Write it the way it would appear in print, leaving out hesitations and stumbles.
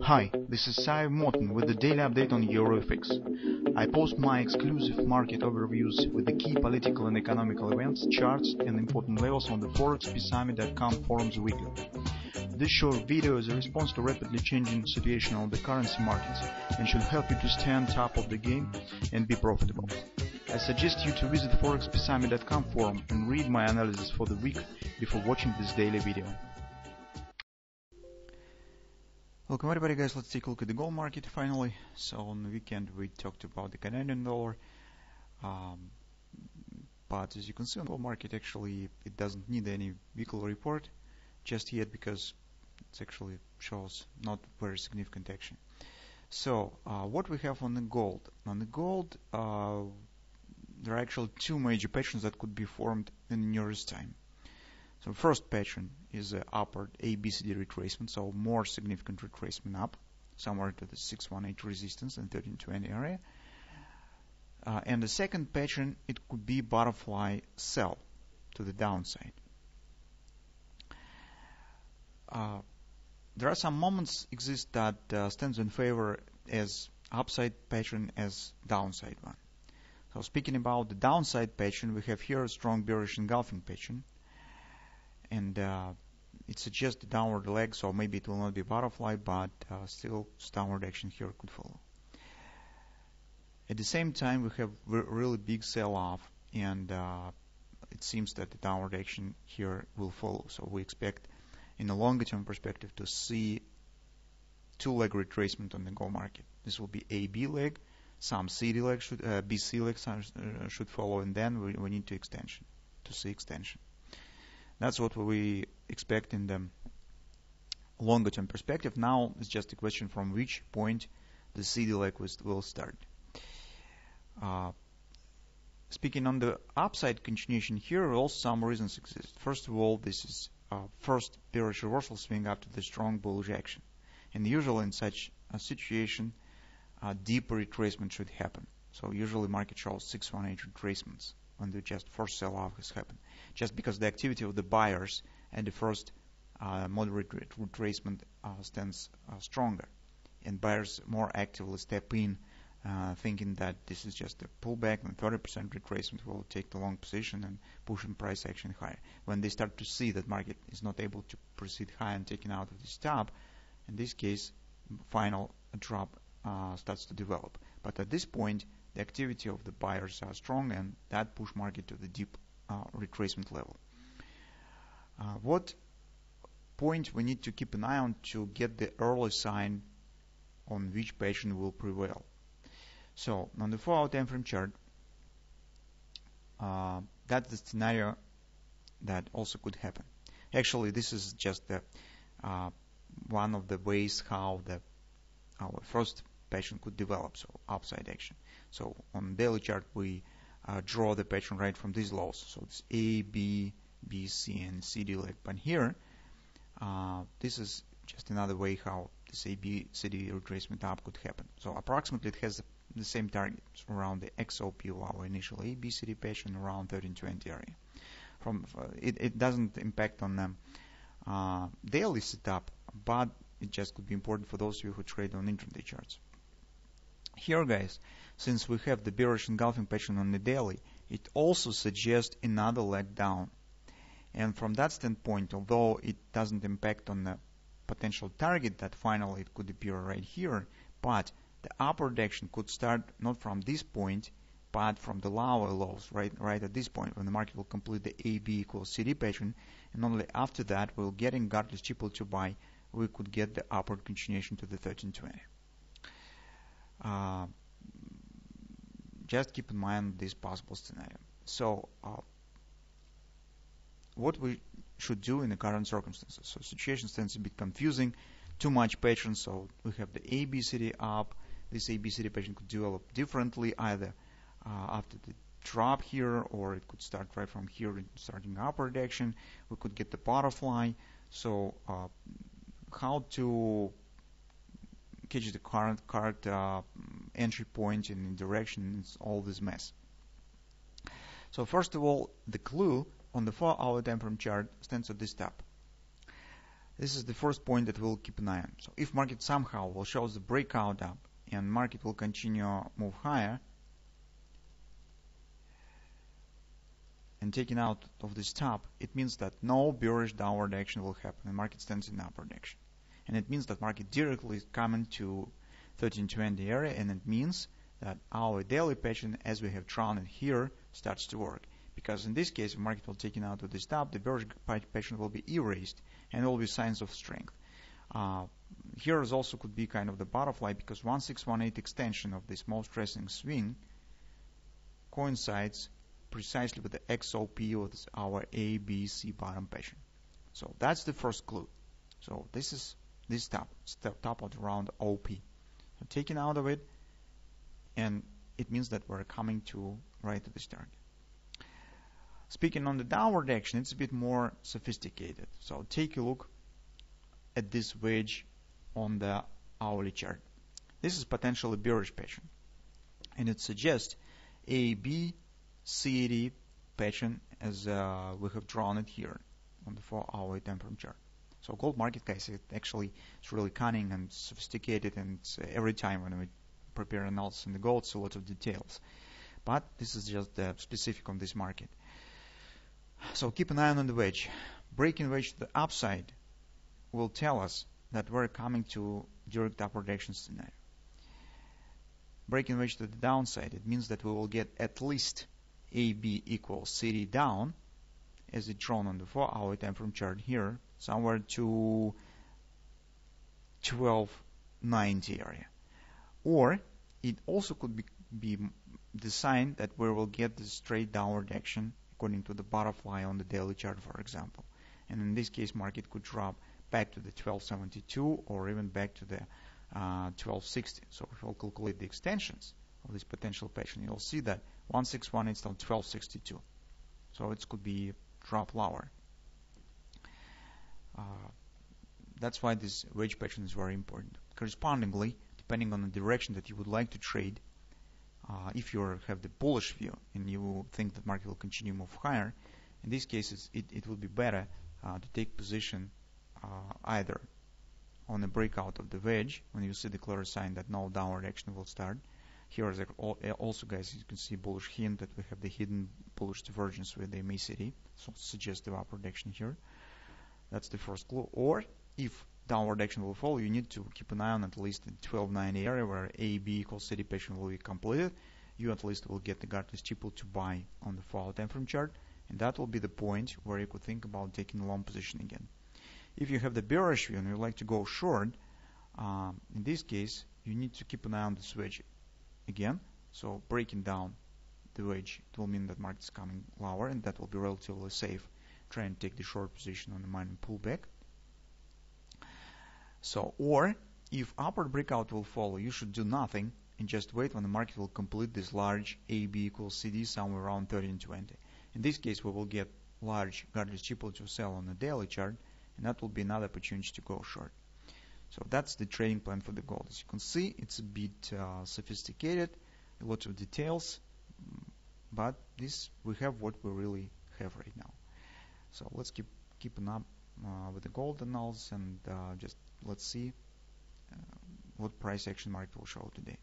Hi, this is Sive Morten with the daily update on EuroFX. I post my exclusive market overviews with the key political and economical events, charts and important levels on the ForexPeaceArmy.com forums weekly. This short video is a response to rapidly changing situation on the currency markets and should help you to stay on top of the game and be profitable. I suggest you to visit ForexPeaceArmy.com forum and read my analysis for the week before watching this daily video. Welcome everybody guys, let's take a look at the gold market finally. So on the weekend we talked about the Canadian dollar, but as you can see on the gold market actually it doesn't need any weekly report just yet because it actually shows not very significant action. So what we have on the gold? On the gold there are actually two major patterns that could be formed in the nearest time. So first pattern is an upward ABCD retracement, so more significant retracement up, somewhere to the 618 resistance and 1320 area. And the second pattern, it could be butterfly sell to the downside. There are some moments exist that stands in favor as upside pattern as downside one. So speaking about the downside pattern, we have here a strong bearish engulfing pattern. And it suggests the downward leg, so maybe it will not be butterfly, but still downward action here could follow. At the same time, we have really big sell-off, and it seems that the downward action here will follow. So we expect, in a longer-term perspective, to see two-leg retracement on the gold market. This will be AB leg, some CD leg should, BC leg should follow, and then we need to see extension. That's what we expect in the longer term perspective. Now it's just a question from which point the CD leg will start. Speaking on the upside continuation here, also some reasons exist. First of all, this is first bearish reversal swing after the strong bullish action. And usually in such a situation, deep retracement should happen. So usually market shows 618 retracements when the just first sell-off has happened, just because the activity of the buyers and the first moderate retracement stands stronger, and buyers more actively step in, thinking that this is just a pullback and 30% retracement will take the long position and pushing price action higher. When they start to see that market is not able to proceed high and taking out of this top, in this case, final drop starts to develop. But at this point, the activity of the buyers are strong, and that push market to the deep retracement level. What point we need to keep an eye on to get the early sign on which pattern will prevail? So on the 4-hour time frame chart, that's the scenario that also could happen. Actually, this is just one of the ways how our first pattern could develop, so upside action. So on daily chart we draw the pattern right from these lows. So it's A, B, B, C, and CD leg. But here, this is just another way how this A, B, CD retracement up could happen. So approximately it has the same target around the XOP of our initial A, B, CD pattern around 1320 area. It doesn't impact on the daily setup, but it just could be important for those of you who trade on intraday charts. Here, guys, since we have the bearish engulfing pattern on the daily, it also suggests another leg down. And from that standpoint, although it doesn't impact on the potential target that finally it could appear right here, but the upward action could start not from this point, but from the lower lows, right at this point, when the market will complete the AB equals CD pattern, and only after that we'll get regardless triple to buy, we could get the upward continuation to the 1320. Just keep in mind this possible scenario. So what we should do in the current circumstances? So situation tends a bit confusing, too much patterns. So we have the ABCD up. This ABCD pattern could develop differently, either after the drop here, or it could start right from here and starting upward action. We could get the butterfly. So how to catch the current entry point in direction is all this mess. So first of all, the clue on the 4-hour time frame chart stands at this top. This is the first point that we'll keep an eye on. So if market somehow will show the breakout up and market will continue move higher and taking out of this top, it means that no bearish downward action will happen and market stands in upward action. And it means that market directly is coming to 1320 area, and it means that our daily pattern, as we have drawn it here, starts to work. Because in this case, if market will take it out of this top, the bearish pattern will be erased, and there will be signs of strength. Here is also could be kind of the butterfly, because 1618 extension of this most recent swing coincides precisely with the XOP of our ABC bottom pattern. So that's the first clue. So this is this top of the round OP. So taking out of it, and it means that we're coming to right to this target. Speaking on the downward action, it's a bit more sophisticated. So take a look at this wedge on the hourly chart. This is potentially bearish pattern, and it suggests a B CD pattern as we have drawn it here on the 4-hour time frame chart. So gold market, guys, it actually is really cunning and sophisticated, and every time when we prepare analysis in the gold, it's a lot of details. But this is just specific on this market. So keep an eye on the wedge. Breaking wedge to the upside will tell us that we're coming to direct upward action scenario. Breaking wedge to the downside, it means that we will get at least AB equals CD down, as it's drawn on the 4-hour time frame chart here, somewhere to 1290 area. Or it also could be the sign that we will get the straight downward action according to the butterfly on the daily chart, for example. And in this case, market could drop back to the 1272 or even back to the 1260. So if we'll calculate the extensions of this potential pattern, you'll see that 161 is still 1262. So it could be drop lower. That's why this wedge pattern is very important. Correspondingly, depending on the direction that you would like to trade, if you have the bullish view and you think that market will continue to move higher, in these cases it will be better to take position either on the breakout of the wedge when you see the clear sign that no downward action will start. Here is also, guys, you can see bullish hint that we have the hidden bullish divergence with the MACD, so suggestive upward action here. That's the first clue. Or if downward action will follow, you need to keep an eye on at least the 1290 area where AB equals CD pattern will be completed. You at least will get the Gartner steeple to buy on the 4-hour time frame chart, and that will be the point where you could think about taking a long position again. If you have the bearish view and you like to go short, in this case you need to keep an eye on this wedge again. So breaking down the wedge, it will mean that market is coming lower, and that will be relatively safe. Try and take the short position on the minor pullback. So, or if upward breakout will follow, you should do nothing and just wait when the market will complete this large AB equals CD somewhere around 1320. In this case, we will get large Gartner steeple to sell on the daily chart, and that will be another opportunity to go short. So that's the trading plan for the gold. As you can see, it's a bit sophisticated, a lot of details, but this we have what we really have right now. So let's keep an up with the gold analysis, and just let's see what price action market will show today.